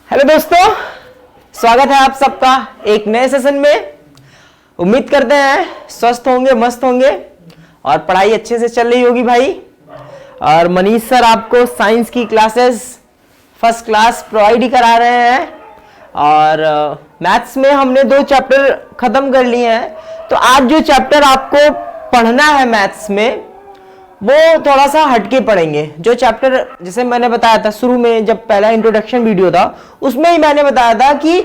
Hello दोस्तों, स्वागत है आप सबका एक नए सेशन में। उम्मीद करते हैं स्वस्थ होंगे, मस्त होंगे और पढ़ाई अच्छे से चल रही होगी भाई। और मनीष सर आपको साइंस की क्लासेस फर्स्ट क्लास प्रोवाइड ही करा रहे हैं। और मैथ्स में हमने 2 चैप्टर खत्म कर लिए हैं, तो आज जो चैप्टर आपको पढ़ना है मैथ्स में वो थोड़ा सा हटके पढ़ेंगे। जो चैप्टर जैसे मैंने बताया था शुरू में, जब पहला इंट्रोडक्शन वीडियो था उसमें ही मैंने बताया था कि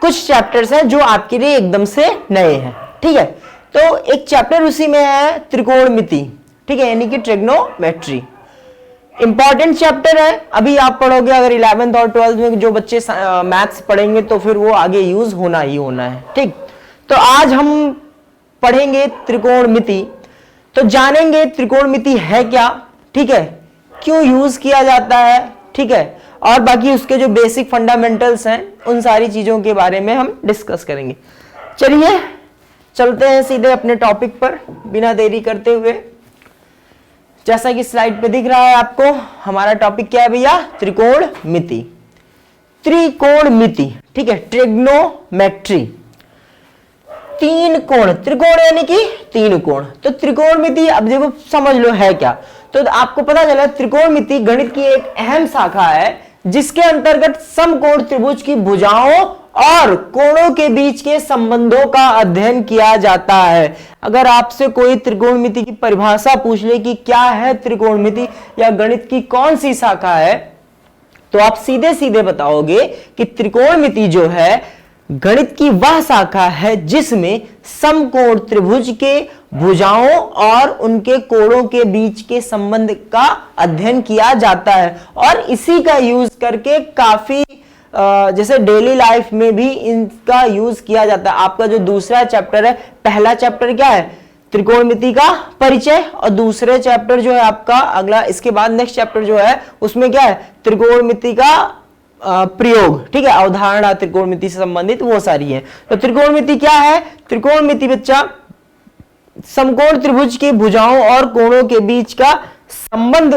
कुछ चैप्टर्स हैं जो आपके लिए एकदम से नए हैं। ठीक है, तो एक चैप्टर उसी में है त्रिकोणमिति, ठीक है, यानी कि ट्रिग्नोमेट्री। इंपॉर्टेंट चैप्टर है, अभी आप पढ़ोगे अगर 11th और 12th में जो बच्चे मैथ्स पढ़ेंगे तो फिर वो आगे यूज होना ही होना है। ठीक, तो आज हम पढ़ेंगे त्रिकोणमिति। तो जानेंगे त्रिकोणमिति है क्या, ठीक है, क्यों यूज किया जाता है, ठीक है, और बाकी उसके जो बेसिक फंडामेंटल्स हैं उन सारी चीजों के बारे में हम डिस्कस करेंगे। चलिए चलते हैं सीधे अपने टॉपिक पर बिना देरी करते हुए। जैसा कि स्लाइड पे दिख रहा है आपको, हमारा टॉपिक क्या है भैया? त्रिकोणमिति। त्रिकोणमिति, ठीक है, ट्रिग्नोमेट्री। 3 कोण, त्रिकोण यानी कि 3 कोण। तो त्रिकोणमिति अब देखो समझ लो है क्या। तो आपको पता चला त्रिकोणमिति गणित की एक अहम शाखा है जिसके अंतर्गत समकोण त्रिभुज की भुजाओं और कोणों के बीच के संबंधों का अध्ययन किया जाता है। अगर आपसे कोई त्रिकोणमिति की परिभाषा पूछ ले कि क्या है त्रिकोणमिति या गणित की कौन सी शाखा है, तो आप सीधे सीधे बताओगे कि त्रिकोणमिति जो है गणित की वह शाखा है जिसमें समकोण त्रिभुज के भुजाओं और उनके कोणों के बीच के संबंध का अध्ययन किया जाता है। और इसी का यूज करके काफी जैसे डेली लाइफ में भी इनका यूज किया जाता है। आपका जो दूसरा चैप्टर है, पहला चैप्टर क्या है? त्रिकोणमिति का परिचय, और दूसरे चैप्टर जो है आपका अगला, इसके बाद नेक्स्ट चैप्टर जो है उसमें क्या है? त्रिकोणमिति का प्रयोग, ठीक है, अवधारणा त्रिकोणमिति से संबंधित वो सारी है। तो त्रिकोणमिति क्या है? त्रिकोणमिति बच्चा समकोण त्रिभुज की भुजाओं और कोणों के बीच का संबंध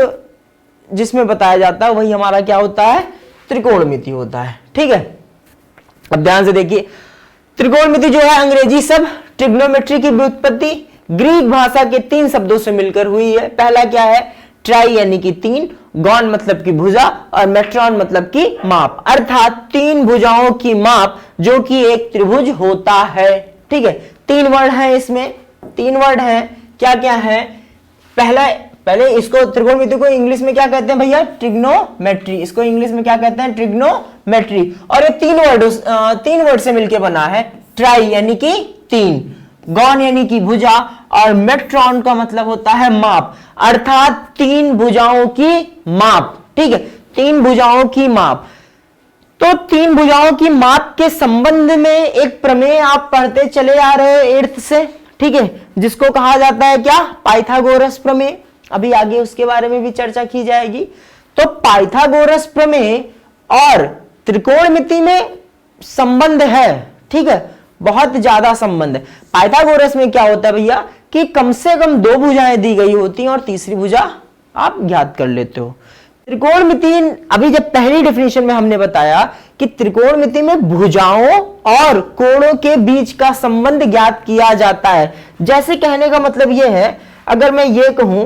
जिसमें बताया जाता है वही हमारा क्या होता है? त्रिकोणमिति होता है। ठीक है, अब ध्यान से देखिए, त्रिकोणमिति जो है अंग्रेजी शब्द ट्रिग्नोमेट्री की व्युत्पत्ति ग्रीक भाषा के 3 शब्दों से मिलकर हुई है। पहला क्या है? ट्राई यानी कि 3, गॉन मतलब की भुजा, और मेट्रॉन मतलब की माप, अर्थात 3 भुजाओं की माप जो कि एक त्रिभुज होता है। ठीक है, 3 वर्ड है इसमें, 3 वर्ड है, क्या क्या है? पहले इसको त्रिकोणमिति को इंग्लिश में क्या कहते हैं भैया? ट्रिग्नोमेट्री। इसको इंग्लिश में क्या कहते हैं? ट्रिग्नोमेट्री। और ये 3 वर्ड से मिलकर बना है। ट्राई यानी कि 3, गॉन यानी कि भुजा, और मेट्रॉन का मतलब होता है माप, अर्थात 3 भुजाओं की माप। ठीक है, 3 भुजाओं की माप। तो 3 भुजाओं की माप के संबंध में एक प्रमेय आप पढ़ते चले आ रहे हो 8th से, ठीक है, जिसको कहा जाता है क्या? पाइथागोरस प्रमेय। अभी आगे उसके बारे में भी चर्चा की जाएगी। तो पाइथागोरस प्रमेय और त्रिकोणमिति में संबंध है, ठीक है, बहुत ज्यादा संबंध है। पाइथागोरस में क्या होता है भैया कि कम से कम 2 भुजाएं दी गई होती हैं और तीसरी भुजा आप ज्ञात कर लेते हो। त्रिकोणमिति, अभी जब पहली डेफिनेशन में हमने बताया कि त्रिकोणमिति में भुजाओं और कोणों के बीच का संबंध ज्ञात किया जाता है। जैसे कहने का मतलब यह है, अगर मैं ये कहूं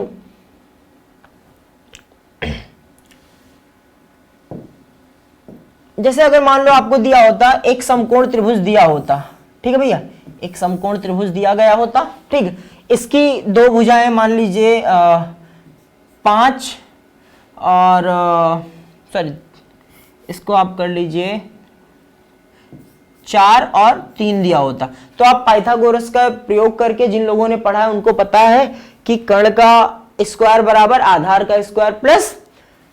जैसे अगर मान लो आपको दिया होता एक समकोण त्रिभुज दिया होता, ठीक है भैया, एक समकोण त्रिभुज दिया गया होता, ठीक, इसकी 2 भुजाएं मान लीजिए 5 और सॉरी इसको आप कर लीजिए 4 और 3 दिया होता। तो आप पाइथागोरस का प्रयोग करके, जिन लोगों ने पढ़ा है उनको पता है कि कर्ण का स्क्वायर बराबर आधार का स्क्वायर प्लस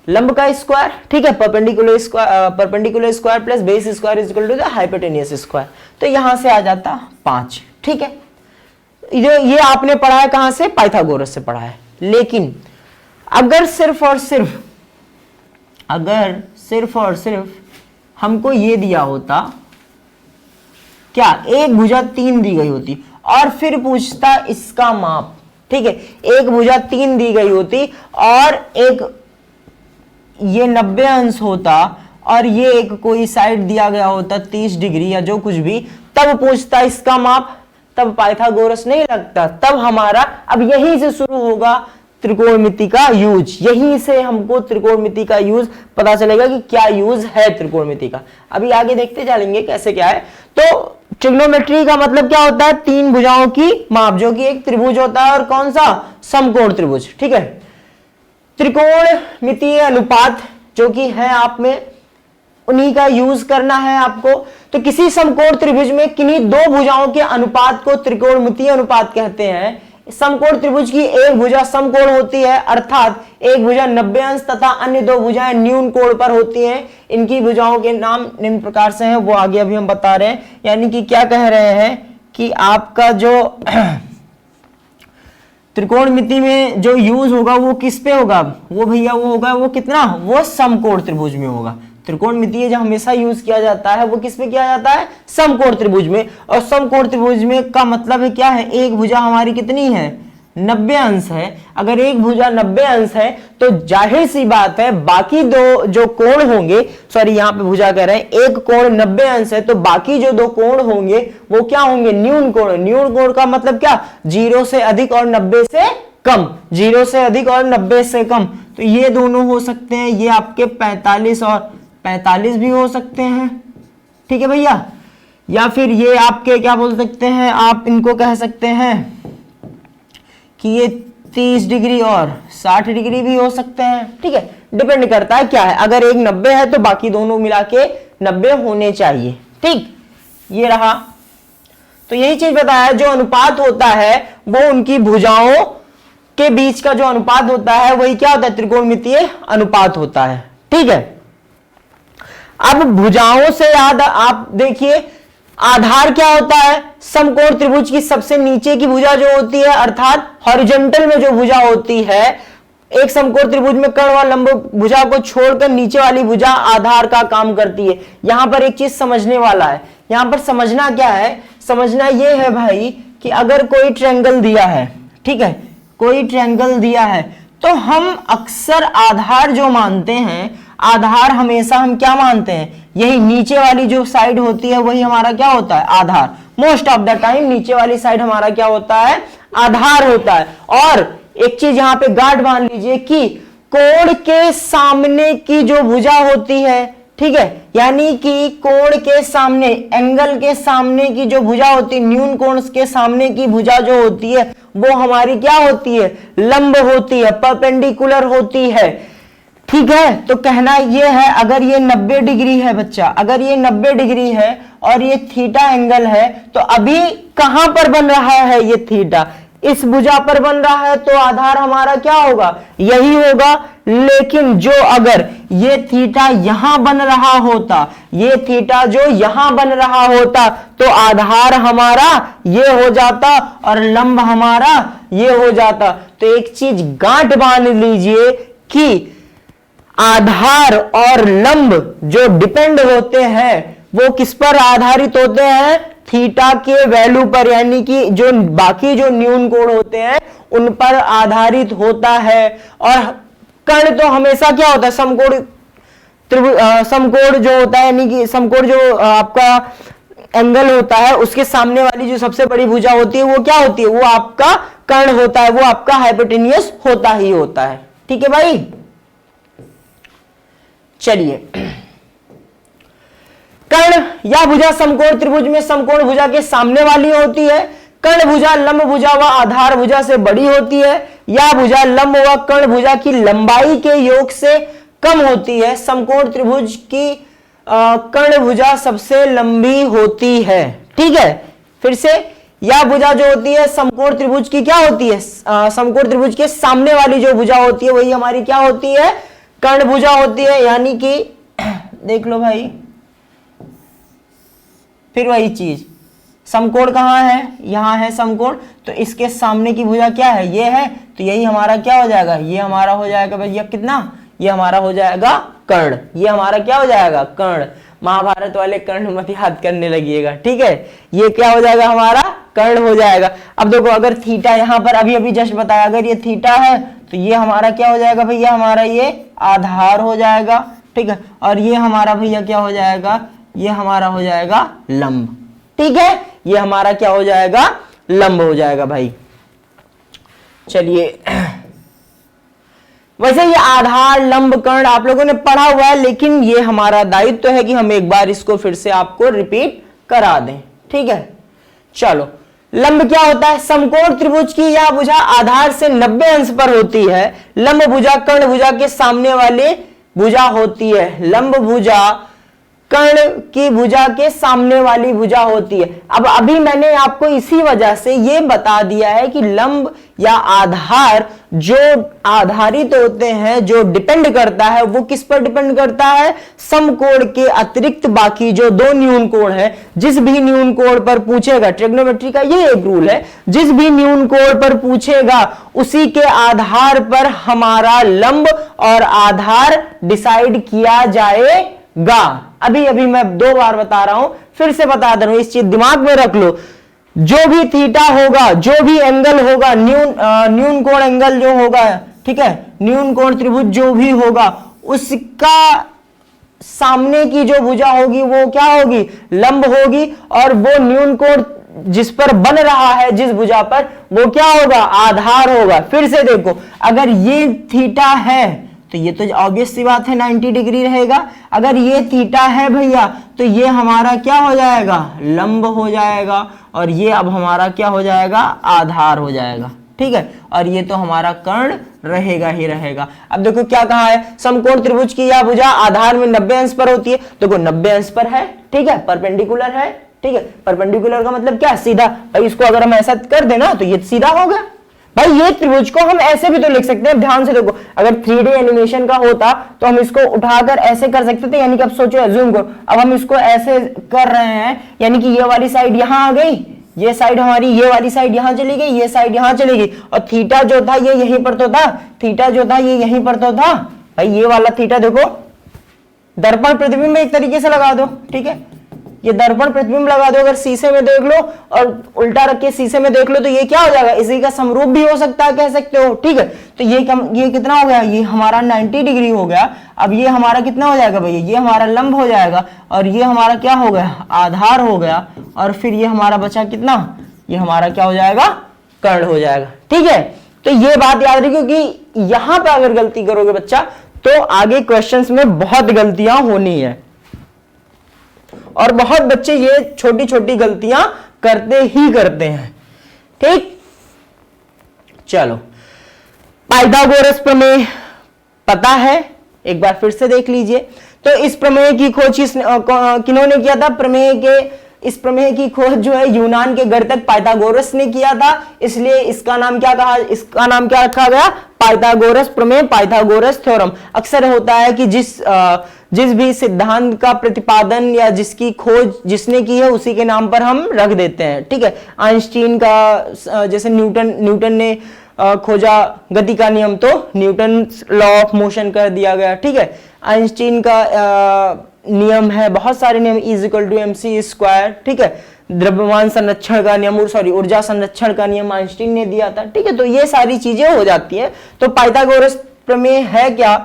लंब का स्क्वायर, ठीक है, perpendicular square plus base square is equal to the hypotenuse square. तो यहां से आ जाता 5, ठीक है। ये आपने पढ़ा है कहां से? पाइथागोरस से पढ़ा है। लेकिन अगर सिर्फ और सिर्फ हमको ये दिया होता क्या? एक भुजा 3 दी गई होती और फिर पूछता इसका माप, ठीक है, एक भुजा 3 दी गई होती और एक ये 90 अंश होता और ये एक कोई साइड दिया गया होता 30 डिग्री या जो कुछ भी, तब पूछता इसका माप, तब पाइथागोरस नहीं लगता, तब हमारा अब यहीं से शुरू होगा त्रिकोणमिति का यूज, यहीं से हमको त्रिकोणमिति का यूज पता चलेगा कि क्या यूज है त्रिकोणमिति का। अभी आगे देखते चलेंगे कैसे क्या है। तो ट्रिग्नोमेट्री का मतलब क्या होता है, तीन भुजाओं की माप, जो कि एक त्रिभुज होता है और कौन सा, समकोण त्रिभुज, ठीक है। त्रिकोणमितीय अनुपात जो कि है आप में, उन्हीं का यूज करना है आपको। तो किसी समकोण त्रिभुज में किन्हीं दो भुजाओं के अनुपात को त्रिकोणमितीय अनुपात कहते हैं। समकोण त्रिभुज की एक भुजा समकोण होती है, अर्थात एक भुजा 90 अंश तथा अन्य दो भुजाएं न्यून कोण पर होती हैं। इनकी भुजाओं के नाम निम्न प्रकार से हैं, वो आगे अभी हम बता रहे हैं। यानी कि क्या कह रहे हैं कि आपका जो त्रिकोणमिति में जो यूज होगा वो किस पे होगा, वो भैया वो होगा, वो कितना, वो समकोण त्रिभुज में होगा। त्रिकोणमितीय जो हमेशा यूज किया जाता है वो किस में किया जाता है, समकोण त्रिभुज में। और समकोण त्रिभुज में का मतलब है क्या है, एक भुजा हमारी कितनी है, 90 अंश है। अगर एक भुजा 90 अंश है तो जाहिर सी बात है बाकी दो जो कोण होंगे, सॉरी यहाँ पे भुजा कह रहे हैं, एक कोण 90 अंश है तो बाकी जो दो कोण होंगे वो क्या होंगे, न्यून कोण। न्यून कोण का मतलब क्या, 0 से अधिक और 90 से कम, 0 से अधिक और 90 से कम। तो ये दोनों हो सकते हैं, ये आपके 45 और 45 भी हो सकते हैं, ठीक है भैया। या फिर ये आपके क्या बोल सकते हैं, आप इनको कह सकते हैं कि ये 30 डिग्री और 60 डिग्री भी हो सकते हैं, ठीक है। डिपेंड करता है क्या है, अगर एक 90 है तो बाकी दोनों मिला के 90 होने चाहिए, ठीक। ये रहा, तो यही चीज बताया, जो अनुपात होता है वो उनकी भुजाओं के बीच का जो अनुपात होता है वही क्या होता है, त्रिकोणमितीय अनुपात होता है, ठीक है। अब भुजाओं से याद आप देखिए, आधार क्या होता है, समकोण त्रिभुज की सबसे नीचे की भुजा जो होती है, अर्थात हॉरिजॉन्टल में जो भुजा होती है, एक समकोण त्रिभुज में कर्ण व लंब भुजा को छोड़कर नीचे वाली भुजा आधार का काम करती है। यहां पर एक चीज समझने वाला है, यहां पर समझना क्या है, समझना यह है भाई कि अगर कोई ट्रायंगल दिया है, ठीक है, कोई ट्रायंगल दिया है, तो हम अक्सर आधार जो मानते हैं, आधार हमेशा हम क्या मानते हैं, यही नीचे वाली जो साइड होती है वही हमारा क्या होता है, आधार। मोस्ट ऑफ द टाइम नीचे वाली साइड हमारा क्या होता है, आधार होता है। और एक चीज यहां पे गांठ बांध लीजिए कि कोण के सामने की जो भुजा होती है, ठीक है, यानी कि कोण के सामने, एंगल के सामने की जो भुजा होती है, न्यून कोण के सामने की भुजा जो होती है वो हमारी क्या होती है, लंब होती है, परपेंडिकुलर होती है, ठीक है। तो कहना यह है, अगर ये 90 डिग्री है बच्चा, अगर ये 90 डिग्री है और ये थीटा एंगल है, तो अभी कहां पर बन रहा है ये थीटा, इस भुजा पर बन रहा है, तो आधार हमारा क्या होगा, यही होगा। लेकिन जो अगर ये थीटा यहां बन रहा होता, ये थीटा जो यहां बन रहा होता, तो आधार हमारा ये हो जाता और लंब हमारा ये हो जाता। तो एक चीज गांठ बांध लीजिए कि आधार और लंब जो डिपेंड होते हैं वो किस पर आधारित होते हैं, थीटा के वैल्यू पर, यानी कि जो बाकी जो न्यून कोण होते हैं उन पर आधारित होता है। और कर्ण तो हमेशा क्या होता है, समकोण समकोण जो होता है, यानी कि समकोण जो आपका एंगल होता है उसके सामने वाली जो सबसे बड़ी भुजा होती है वो क्या होती है, वो आपका कर्ण होता है, वो आपका हाइपोटेन्यूस होता ही होता है, ठीक है भाई। चलिए, कर्ण या भुजा समकोण त्रिभुज में समकोण भुजा के सामने वाली होती है। कर्ण भुजा लंब भुजा व आधार भुजा से बड़ी होती है, या भुजा लंब व कर्ण भुजा की लंबाई के योग से कम होती है। समकोण त्रिभुज की कर्ण भुजा सबसे लंबी होती है, ठीक है। फिर से, या भुजा जो होती है समकोण त्रिभुज की क्या होती है, समकोण त्रिभुज के सामने वाली जो भुजा होती है वही हमारी क्या होती है, कर्ण भुजा होती है। यानी कि देख लो भाई, फिर वही चीज, समकोण कहां है, यहां है समकोण, तो इसके सामने की भुजा क्या है, ये है, तो यही हमारा क्या हो जाएगा, ये हमारा हो जाएगा भैया कितना, ये हमारा हो जाएगा कर्ण, ये हमारा क्या हो जाएगा, कर्ण। महाभारत वाले कर्ण मत याद करने लगिएगा, ठीक है। ये क्या हो जाएगा, हमारा कर्ण हो जाएगा। अब देखो, अगर थीटा यहां पर अभी अभी जस्ट बताया, अगर ये थीटा है तो ये हमारा क्या हो जाएगा भैया, हमारा ये आधार हो जाएगा, ठीक है, और ये हमारा भैया क्या हो जाएगा, ये हमारा हो जाएगा लंब। ठीक है, ये हमारा क्या हो जाएगा, लंब हो जाएगा भाई। चलिए, वैसे ये आधार, लंब, कर्ण आप लोगों ने पढ़ा हुआ है, लेकिन ये हमारा दायित्व है कि हम एक बार इसको फिर से आपको रिपीट करा दें। ठीक है, चलो, लंब क्या होता है, समकोण त्रिभुज की यह भुजा आधार से 90 अंश पर होती है। लंब भुजा कर्ण भुजा के सामने वाले भुजा होती है। लंब भुजा कर्ण की भुजा के सामने वाली भुजा होती है। अब अभी मैंने आपको इसी वजह से ये बता दिया है कि लंब या आधार जो आधारित होते हैं, जो डिपेंड करता है, वो किस पर डिपेंड करता है, समकोण के अतिरिक्त बाकी जो दो न्यून कोण है। जिस भी न्यून कोण पर पूछेगा, ट्रिग्नोमेट्री का ये एक रूल है, जिस भी न्यून कोण पर पूछेगा उसी के आधार पर हमारा लंब और आधार डिसाइड किया जाएगा। अभी अभी मैं 2 बार बता रहा हूं, फिर से बता दे रहा हूं, इस चीज दिमाग में रख लो। जो भी थीटा होगा, जो भी एंगल होगा, न्यून कोण एंगल जो होगा, ठीक है, न्यून कोण त्रिभुज जो भी होगा, उसका सामने की जो भुजा होगी वो क्या होगी, लंब होगी, और वो न्यून कोण जिस पर बन रहा है, जिस भुजा पर, वो क्या होगा, आधार होगा। फिर से देखो, अगर ये थीटा है तो ये तो ऑब्वियस सी बात है 90 डिग्री रहेगा। अगर ये थीटा है भैया तो ये हमारा क्या हो जाएगा, लंब हो जाएगा, और ये अब हमारा क्या हो जाएगा, आधार हो जाएगा। ठीक है, और ये तो हमारा कर्ण रहेगा ही रहेगा। अब देखो क्या कहा है, समकोण त्रिभुज की यह भुजा आधार में 90 अंश पर होती है। देखो 90 अंश पर है, ठीक है, परपेंडिकुलर है। ठीक है, परपेंडिकुलर का मतलब क्या, सीधा। भाई इसको अगर हम ऐसा कर देना तो ये सीधा हो गया। भाई ये त्रिभुज को हम ऐसे भी तो लिख सकते हैं, ध्यान से देखो, अगर 3D एनिमेशन का होता तो हम इसको उठाकर ऐसे कर सकते थे, यानी कि अब सोचो, अज्यूम करो, अब हम इसको ऐसे कर रहे हैं, यानी कि ये वाली साइड यहां आ गई, ये साइड हमारी, ये वाली साइड यहां चली गई, ये साइड यहां चली गई, और थीटा जो था ये यहीं पर तो था, थीटा जो था ये यहीं पर तो था। भाई ये वाला थीटा देखो, दर्पण प्रतिबिंब एक तरीके से लगा दो। ठीक है, ये दर्पण प्रतिबिंब लगा दो, अगर शीशे में देख लो और उल्टा रख के शीशे में देख लो तो ये क्या हो जाएगा, इसी का समरूप भी हो सकता है, कह सकते हो। ठीक है, तो ये कितना हो गया, ये हमारा 90 डिग्री हो गया। अब ये हमारा कितना हो जाएगा भैया, ये हमारा लंब हो जाएगा, और ये हमारा क्या हो गया, आधार हो गया, और फिर ये हमारा बचा कितना, ये हमारा क्या हो जाएगा, कर्ण हो जाएगा। ठीक है, तो ये बात याद रखिए, क्योंकि यहां पर अगर गलती करोगे बच्चा तो आगे क्वेश्चंस में बहुत गलतियां होनी है, और बहुत बच्चे ये छोटी छोटी गलतियां करते ही करते हैं। ठीक, चलो, पाइथागोरस प्रमेय पता है, एक बार फिर से देख लीजिए। तो इस प्रमेय की खोज किन्होंने किया था, इस प्रमेय की खोज जो है यूनान के गणितज्ञ पाइथागोरस ने किया था, इसलिए इसका नाम क्या कहा, इसका नाम क्या रखा गया, पाइथागोरस प्रमेय, पाइथागोरस थ्योरम। अक्सर होता है कि जिस भी सिद्धांत का प्रतिपादन या जिसकी खोज जिसने की है उसी के नाम पर हम रख देते हैं। ठीक है, आइंस्टीन का, जैसे न्यूटन ने खोजा गति का नियम तो न्यूटन लॉ ऑफ मोशन कर दिया गया। ठीक है, आइंस्टीन का नियम है, बहुत सारे नियम, E=mc²। ठीक है, द्रव्यमान संरक्षण का नियम, ऊर्जा संरक्षण का नियम आइंस्टीन ने दिया था। ठीक है, तो ये सारी चीजें हो जाती है। तो पाइथागोरस प्रमेय है क्या,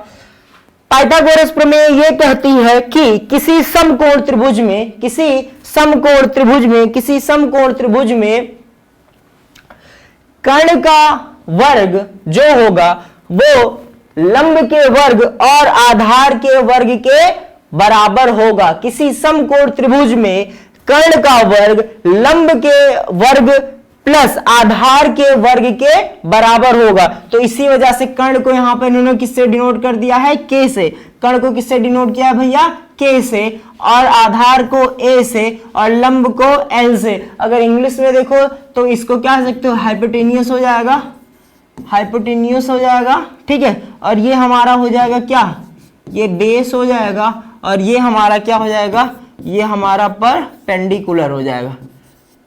पाइथागोरस प्रमेय ये कहती है कि किसी समकोण त्रिभुज में कर्ण का वर्ग जो होगा वो लंब के वर्ग और आधार के वर्ग के बराबर होगा। किसी समकोण त्रिभुज में कर्ण का वर्ग लंब के वर्ग प्लस आधार के वर्ग के बराबर होगा। तो इसी वजह से कर्ण को यहां पर इन्होंने किससे डिनोट कर दिया है, के से। कर्ण को किससे डिनोट किया है भैया, के से, और आधार को ए से, और लंब को एल से। अगर इंग्लिश में देखो तो इसको क्या कह सकते हो, हाइपोटेनियस हो जाएगा, हाइपोटेनियस हो जाएगा। ठीक है, और ये हमारा हो जाएगा क्या, ये बेस हो जाएगा, और ये हमारा क्या हो जाएगा, ये हमारा परपेंडिकुलर हो जाएगा।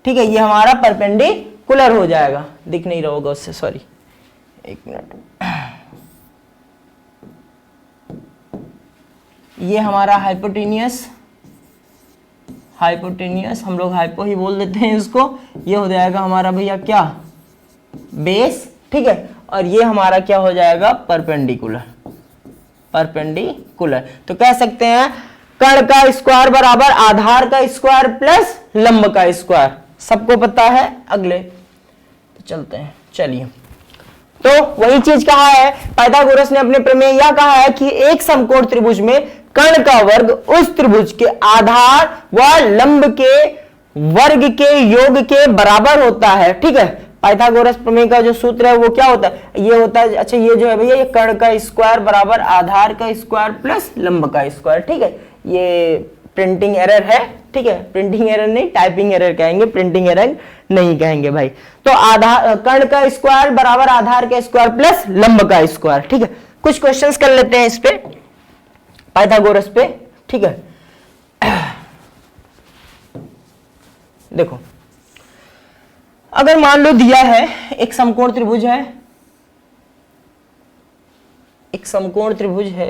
ठीक है, ये हमारा परपेंडिकुलर हो जाएगा, दिख नहीं रहा होगा उससे, सॉरी, एक मिनट। ये हमारा हाइपोटेनियस हम लोग हाइपो ही बोल देते हैं इसको। ये हो जाएगा हमारा भैया क्या, बेस। ठीक है, और ये हमारा क्या हो जाएगा, परपेंडिकुलर। परपेंडिकुलर। तो कह सकते हैं कर्ण का स्क्वायर बराबर आधार का स्क्वायर प्लस लंब का स्क्वायर, सबको पता है। अगले तो चलते हैं, चलिए। तो वही चीज कहा है, पाइथागोरस ने अपने प्रमेय यह कहा है कि एक समकोण त्रिभुज में कर्ण का वर्ग उस त्रिभुज के आधार व लंब के वर्ग के योग के बराबर होता है। ठीक है, पाइथागोरस प्रमेय का जो सूत्र है वो क्या होता है, ये होता है, अच्छा ये जो है भैया, ये कर्ण का स्क्वायर बराबर आधार का स्क्वायर प्लस लंब का स्क्वायर। ठीक है, ये प्रिंटिंग एरर है। ठीक है, प्रिंटिंग एरर नहीं, टाइपिंग एरर कहेंगे, प्रिंटिंग एरर नहीं कहेंगे भाई। तो आधार कर्ण का स्क्वायर बराबर आधार का स्क्वायर प्लस लंब का स्क्वायर। ठीक है, कुछ क्वेश्चंस कर लेते हैं इस पे, पाइथागोरस पे। ठीक है, देखो अगर मान लो दिया है एक समकोण त्रिभुज है, एक समकोण त्रिभुज है,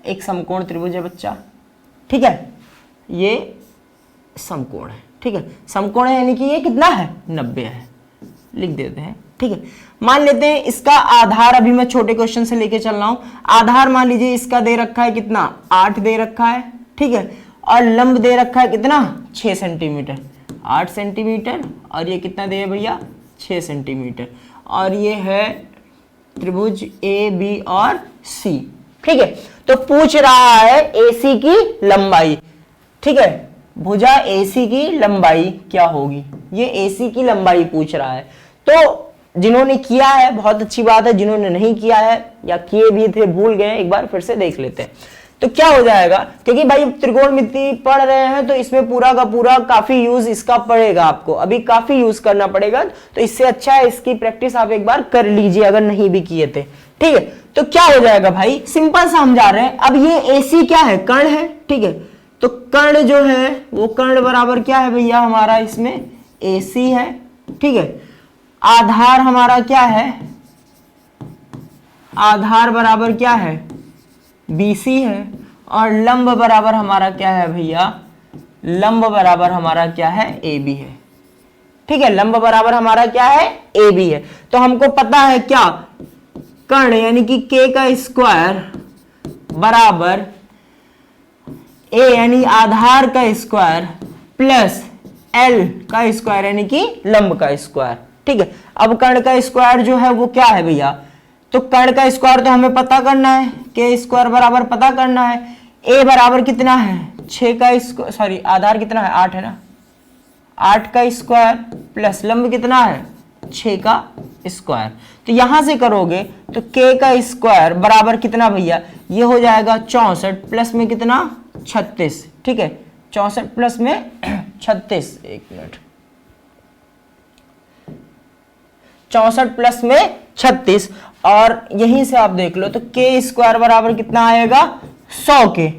एक समकोण त्रिभुज है बच्चा। ठीक है, ये समकोण है। ठीक है, समकोण है यानी कि ये कितना है, 90 है, लिख देते हैं। ठीक है, मान लेते हैं इसका आधार, अभी मैं छोटे क्वेश्चन से लेके चल रहा हूं। आधार मान लीजिए इसका दे रखा है कितना, 8 दे रखा है। ठीक है, और लंब दे रखा है कितना, 6 सेंटीमीटर, 8 सेंटीमीटर, और ये कितना दे भैया, 6 सेंटीमीटर। और ये है त्रिभुज ए बी और सी। ठीक है, तो पूछ रहा है AC की लंबाई। ठीक है, भुजा AC की लंबाई क्या होगी, ये AC की लंबाई पूछ रहा है। तो जिन्होंने किया है बहुत अच्छी बात है, जिन्होंने नहीं किया है या किए भी थे भूल गए, एक बार फिर से देख लेते हैं। तो क्या हो जाएगा, क्योंकि भाई त्रिकोणमिति पढ़ रहे हैं तो इसमें पूरा का पूरा काफी यूज इसका पड़ेगा, आपको अभी काफी यूज करना पड़ेगा। तो इससे अच्छा है इसकी प्रैक्टिस आप एक बार कर लीजिए अगर नहीं भी किए थे। ठीक है, तो क्या हो जाएगा भाई, सिंपल सा हम जा रहे हैं। अब ये AC क्या है, कर्ण है। ठीक है, तो कर्ण जो है वो कर्ण बराबर क्या है भैया हमारा, इसमें AC है। ठीक है, आधार हमारा क्या है, आधार बराबर क्या है, BC है। और लंब बराबर हमारा क्या है भैया, लंब बराबर हमारा क्या है, AB है। ठीक है, लंब बराबर हमारा क्या है, AB है। तो हमको पता है क्या, कर्ण यानी कि K का स्क्वायर बराबर A यानी आधार का स्क्वायर प्लस L का स्क्वायर यानी कि लंब का स्क्वायर। ठीक है, अब कर्ण का स्क्वायर जो है वो क्या है भैया, तो कर्ण का स्क्वायर तो हमें पता करना है, K स्क्वायर बराबर पता करना है। A बराबर कितना है, 6 का स्क्वायर, सॉरी आधार कितना है, 8 है ना, 8 का स्क्वायर प्लस लंब कितना है, 6 का स्क्वायर। तो यहां से करोगे तो K का स्क्वायर बराबर कितना भैया, ये हो जाएगा 64 प्लस में कितना, 36। ठीक है, 64 प्लस में 36, एक मिनट, 64 प्लस में 36, और यहीं से आप देख लो तो K स्क्वायर बराबर कितना आएगा, 100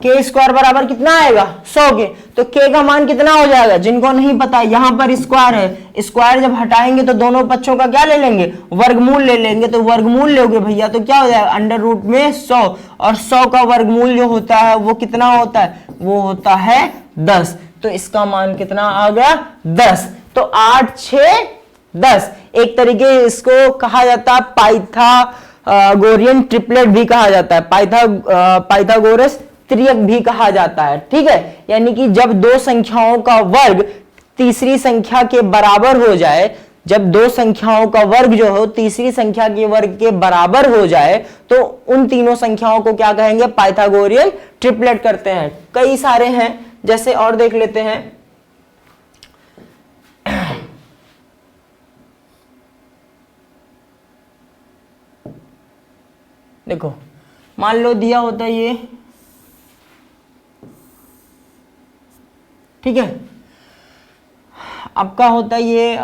K स्क्वायर बराबर कितना आएगा, 100 तो K का मान कितना हो जाएगा, जिनको नहीं पता यहां पर स्क्वायर है, स्क्वायर जब हटाएंगे तो दोनों पक्षों का क्या ले लेंगे, वर्गमूल ले लेंगे। तो वर्गमूल लोगे भैया तो क्या हो जाएगा, अंडर रूट में 100, और 100 का वर्गमूल जो होता है वो कितना होता है, वो होता है 10। तो इसका मान कितना आ गया, 10। तो 8 6 10, एक तरीके इसको कहा जाता है पाइथागोरियन ट्रिपलेट भी कहा जाता है, पाइथागोरस त्रियक भी कहा जाता है। ठीक है, यानी कि जब दो संख्याओं का वर्ग तीसरी संख्या के बराबर हो जाए, जब दो संख्याओं का वर्ग जो हो तीसरी संख्या के वर्ग के बराबर हो जाए तो उन तीनों संख्याओं को क्या कहेंगे, पाइथागोरियन ट्रिपलेट करते हैं। कई सारे हैं, जैसे और देख लेते हैं। देखो मान लो दिया होता है ये, ठीक है, आपका होता है ये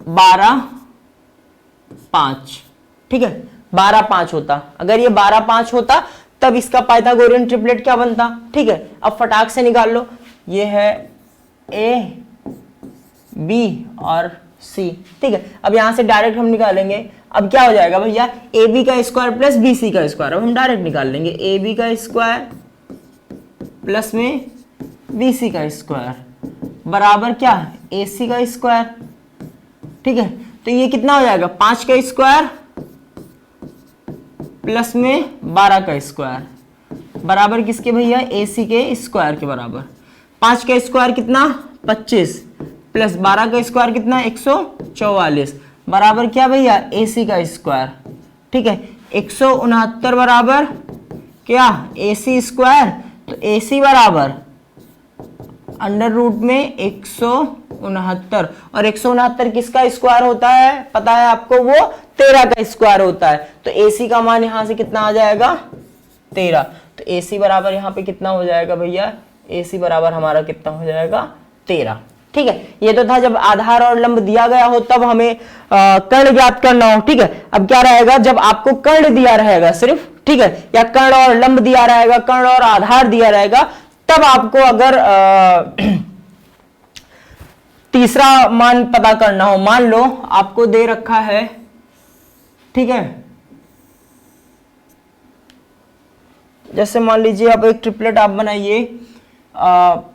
12 5, ठीक है, 12 5 होता। अगर ये 12 5 होता तब इसका पाइथागोरियन ट्रिपलेट क्या बनता। ठीक है, अब फटाक से निकाल लो, ये है A B और C। ठीक है, अब यहां से डायरेक्ट हम निकालेंगे। अब क्या हो जाएगा भैया, AB का स्क्वायर प्लस BC का स्क्वायर। अब हम डायरेक्ट निकाल लेंगे AB का स्क्वायर प्लस में BC का स्क्वायर बराबर क्या, AC का स्क्वायर। ठीक है, तो ये कितना हो जाएगा, 5 का स्क्वायर प्लस में 12 का स्क्वायर बराबर किसके भैया, AC के स्क्वायर के बराबर। 5 का स्क्वायर कितना, 25 प्लस 12 का स्क्वायर कितना, 144 बराबर क्या भैया, AC का स्क्वायर। ठीक है, 169 बराबर क्या, AC स्क्वायर, तो AC बराबर अंडर रूट में 169, और 169 किसका स्क्वायर होता है पता है आपको, वो 13 का स्क्वायर होता है। तो AC का मान यहां से कितना आ जाएगा, 13। तो AC बराबर यहाँ पे कितना हो जाएगा भैया, AC बराबर हमारा कितना हो जाएगा, 13। ठीक है, ये तो था जब आधार और लंब दिया गया हो तब हमें कर्ण ज्ञात करना हो। ठीक है, अब क्या रहेगा, जब आपको कर्ण दिया रहेगा सिर्फ, ठीक है, या कर्ण और लंब दिया रहेगा, कर्ण और आधार दिया रहेगा, तब आपको अगर तीसरा मान पता करना हो। मान लो आपको दे रखा है, ठीक है, जैसे मान लीजिए आप एक ट्रिपलेट आप बनाइए,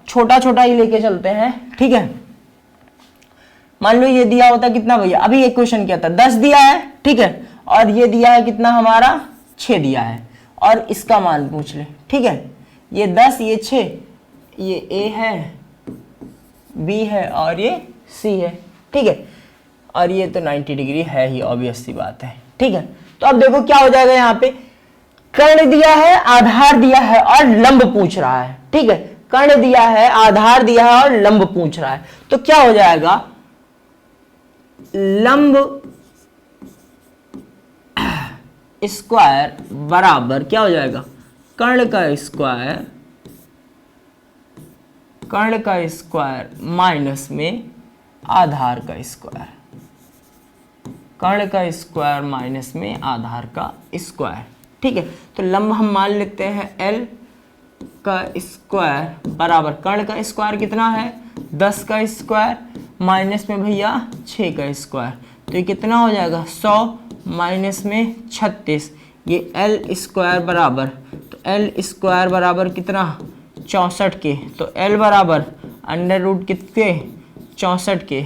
छोटा छोटा ही लेके चलते हैं। ठीक है, मान लो ये दिया होता कितना भैया, अभी एक क्वेश्चन क्या था, 10 दिया है। ठीक है, और ये दिया है कितना हमारा, 6 दिया है, और इसका मान पूछ ले। ठीक है, ये 10 ये 6, ये A है, B है और ये C है। ठीक है, और ये तो 90 डिग्री है ही, ऑब्वियस सी बात है। ठीक है, तो अब देखो क्या हो जाएगा, यहाँ पे कर्ण दिया है, आधार दिया है और लंब पूछ रहा है। ठीक है, कर्ण दिया है, आधार दिया है और लंब पूछ रहा है, तो क्या हो जाएगा, लंब स्क्वायर बराबर क्या हो जाएगा, कर्ण का स्क्वायर, कर्ण का स्क्वायर माइनस में आधार का स्क्वायर, कर्ण का स्क्वायर माइनस में आधार का स्क्वायर। ठीक है, तो लंब हम मान लेते हैं L का स्क्वायर बराबर कर्ण का स्क्वायर कितना है, 10 का स्क्वायर माइनस में भैया 6 का स्क्वायर, तो ये कितना हो जाएगा, 100 माइनस में 36, ये L स्क्वायर बराबर, तो L स्क्वायर बराबर कितना, 64 के, तो L बराबर अंडर रूट कितने, 64 के,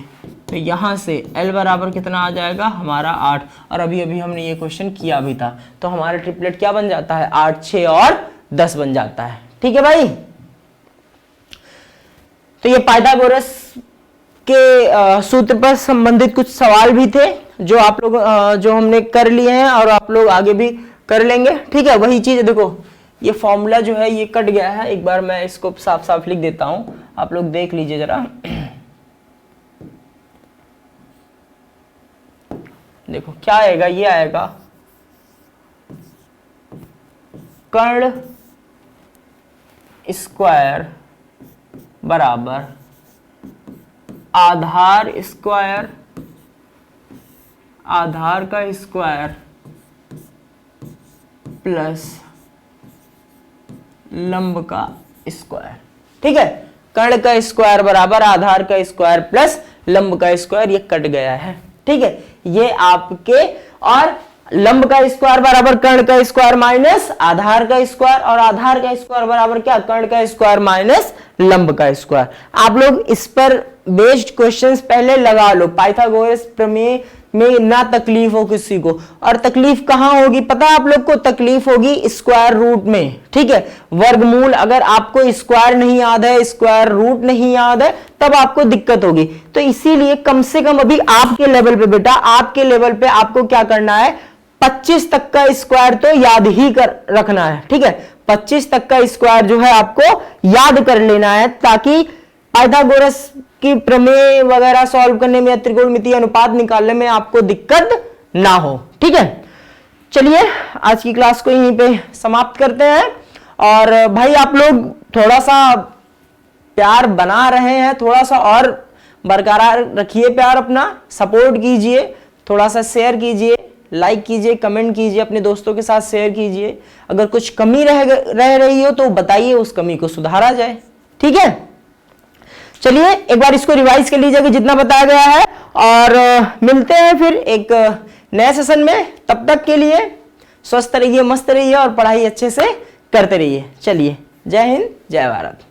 तो यहाँ से L बराबर कितना आ जाएगा हमारा 8। और अभी अभी हमने ये क्वेश्चन किया भी था, तो हमारा ट्रिपलेट क्या बन जाता है, 8, 6 और 10 बन जाता है। ठीक है भाई, तो ये पाइथागोरस के सूत्र पर संबंधित कुछ सवाल भी थे जो आप लोग जो हमने कर लिए हैं और आप लोग आगे भी कर लेंगे। ठीक है, वही चीज देखो, ये फॉर्मूला जो है ये कट गया है, एक बार मैं इसको साफ साफ लिख देता हूं, आप लोग देख लीजिए जरा। देखो क्या आएगा, ये आएगा कर्ण स्क्वायर बराबर आधार स्क्वायर, आधार का स्क्वायर प्लस लंब का स्क्वायर। ठीक है, कर्ण का स्क्वायर बराबर आधार का स्क्वायर प्लस लंब का स्क्वायर, ये कट गया है। ठीक है, ये आपके, और लंब का स्क्वायर बराबर कर्ण का स्क्वायर माइनस आधार का स्क्वायर, और आधार का स्क्वायर बराबर क्या, कर्ण का स्क्वायर माइनस लंब का स्क्वायर। आप लोग इस पर बेस्ड क्वेश्चंस पहले लगा लो, पाइथागोरस प्रमेय में ना तकलीफ हो किसी को। और तकलीफ कहां होगी पता है आप लोग को, तकलीफ होगी स्क्वायर रूट में। ठीक है, वर्गमूल अगर आपको स्क्वायर नहीं याद है, स्क्वायर रूट नहीं याद है, तब आपको दिक्कत होगी। तो इसीलिए कम से कम अभी आपके लेवल पे बेटा, आपके लेवल पे आपको क्या करना है, 25 तक का स्क्वायर तो याद ही कर रखना है। ठीक है, 25 तक का स्क्वायर जो है आपको याद कर लेना है, ताकि पाइथागोरस की प्रमेय वगैरह सॉल्व करने में या त्रिकोणमितीय अनुपात निकालने में आपको दिक्कत ना हो। ठीक है, चलिए आज की क्लास को यहीं पे समाप्त करते हैं। और भाई आप लोग थोड़ा सा प्यार बना रहे हैं, थोड़ा सा और बरकरार रखिए प्यार, अपना सपोर्ट कीजिए, थोड़ा सा शेयर कीजिए, लाइक कीजिए, कमेंट कीजिए, अपने दोस्तों के साथ शेयर कीजिए। अगर कुछ कमी रह रही हो तो बताइए, उस कमी को सुधारा जाए। ठीक है, चलिए एक बार इसको रिवाइज कर लीजिए कि जितना बताया गया है, और मिलते हैं फिर एक नए सेशन में। तब तक के लिए स्वस्थ रहिए, मस्त रहिए और पढ़ाई अच्छे से करते रहिए। चलिए जय हिंद, जय भारत।